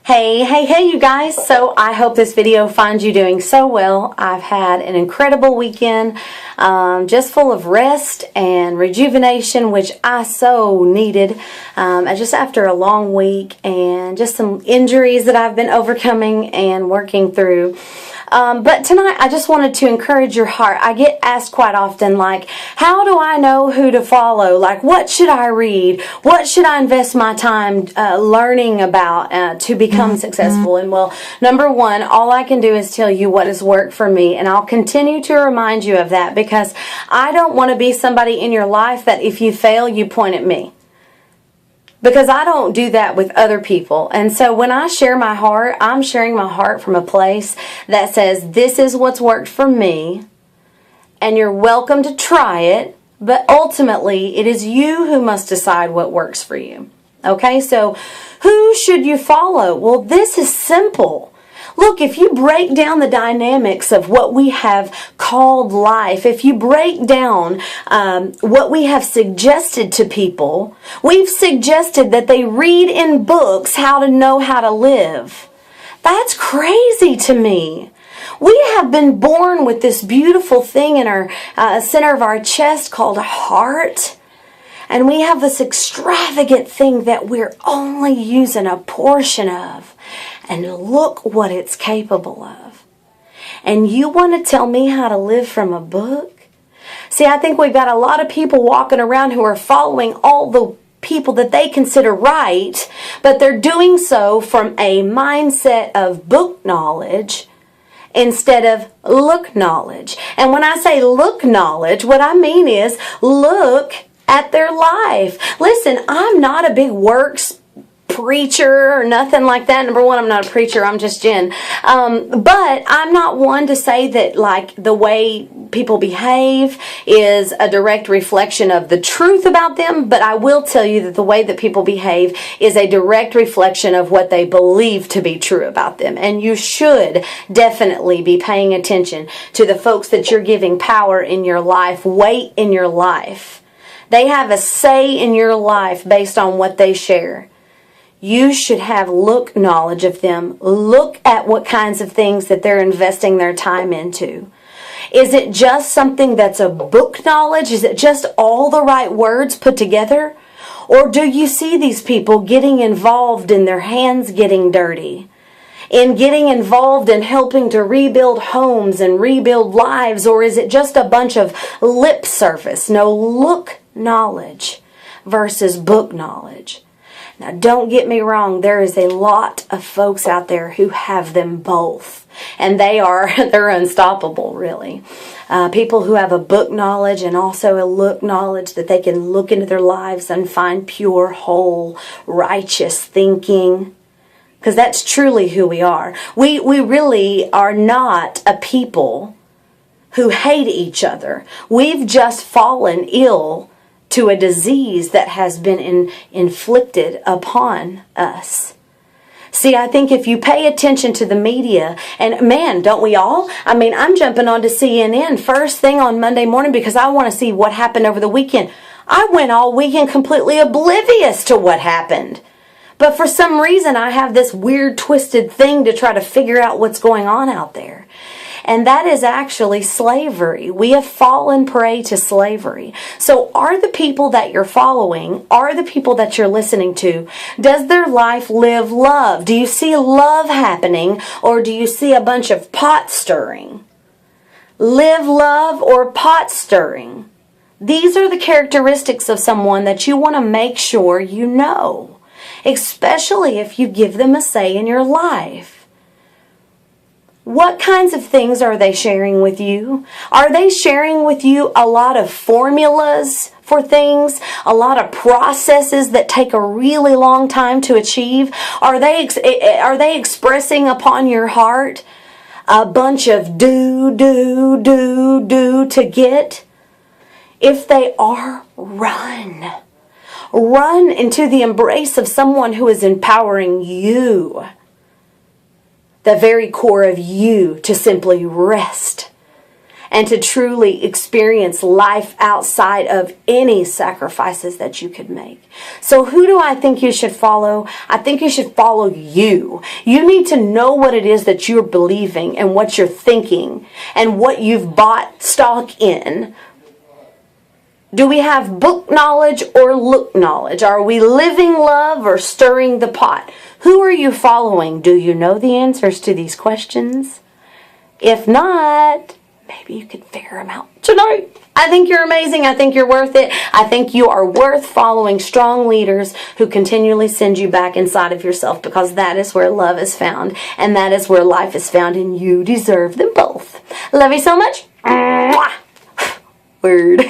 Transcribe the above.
Hey, you guys. So I hope this video finds you doing so well. I've had an incredible weekend, just full of rest and rejuvenation, which I so needed, just after a long week and just some injuries that I've been overcoming and working through. But tonight I just wanted to encourage your heart. I get asked quite often, like, how do I know who to follow? Like, what should I read? What should I invest my time learning about to become successful? And well, number one, all I can do is tell you what has worked for me, and I'll continue to remind you of that, because I don't want to be somebody in your life that if you fail, you point at me. Because I don't do that with other people. And so when I share my heart, I'm sharing my heart from a place that says, this is what's worked for me, and you're welcome to try it, but ultimately it is you who must decide what works for you. Okay, so who should you follow? Well, this is simple. Look, if you break down the dynamics of what we have called life, if you break down what we have suggested to people, we've suggested that they read in books how to know how to live. That's crazy to me. We have been born with this beautiful thing in our center of our chest called a heart. And we have this extravagant thing that we're only using a portion of. And look what it's capable of. And you want to tell me how to live from a book? See, I think we've got a lot of people walking around who are following all the people that they consider right, but they're doing so from a mindset of book knowledge instead of look knowledge. And when I say look knowledge, what I mean is look at their life. Listen, I'm not a big works preacher or nothing like that. Number one, I'm not a preacher, I'm just Jen. But I'm not one to say that like the way people behave is a direct reflection of the truth about them, but I will tell you that the way that people behave is a direct reflection of what they believe to be true about them. And you should definitely be paying attention to the folks that you're giving power in your life, weight in your life. They have a say in your life based on what they share. You should have look knowledge of them. Look at what kinds of things that they're investing their time into. Is it just something that's a book knowledge? Is it just all the right words put together? Or do you see these people getting involved in their hands getting dirty? In getting involved in helping to rebuild homes and rebuild lives? Or is it just a bunch of lip service? No, look knowledge versus book knowledge. Now, don't get me wrong, there is a lot of folks out there who have them both. And they're unstoppable, really. People who have a book knowledge and also a look knowledge that they can look into their lives and find pure, whole, righteous thinking. Because that's truly who we are. We really are not a people who hate each other. We've just fallen ill to a disease that has been inflicted upon us. See, I think if you pay attention to the media, and man, don't we all? I mean, I'm jumping onto CNN first thing on Monday morning because I want to see what happened over the weekend. I went all weekend completely oblivious to what happened. But for some reason, I have this weird, twisted thing to try to figure out what's going on out there. And that is actually slavery. We have fallen prey to slavery. So are the people that you're following, are the people that you're listening to, does their life live love? Do you see love happening, or do you see a bunch of pot stirring? Live love or pot stirring? These are the characteristics of someone that you want to make sure you know, especially if you give them a say in your life. What kinds of things are they sharing with you? Are they sharing with you a lot of formulas for things? A lot of processes that take a really long time to achieve? Are they expressing upon your heart a bunch of do to get? If they are, run. Run into the embrace of someone who is empowering you, the very core of you, to simply rest and to truly experience life outside of any sacrifices that you could make. So who do I think you should follow? I think you should follow you. You need to know what it is that you're believing and what you're thinking and what you've bought stock in. Do we have book knowledge or look knowledge? Are we living love or stirring the pot? Who are you following? Do you know the answers to these questions? If not, maybe you could figure them out tonight. I think you're amazing. I think you're worth it. I think you are worth following strong leaders who continually send you back inside of yourself, because that is where love is found and that is where life is found, and you deserve them both. Love you so much. Mwah. Word.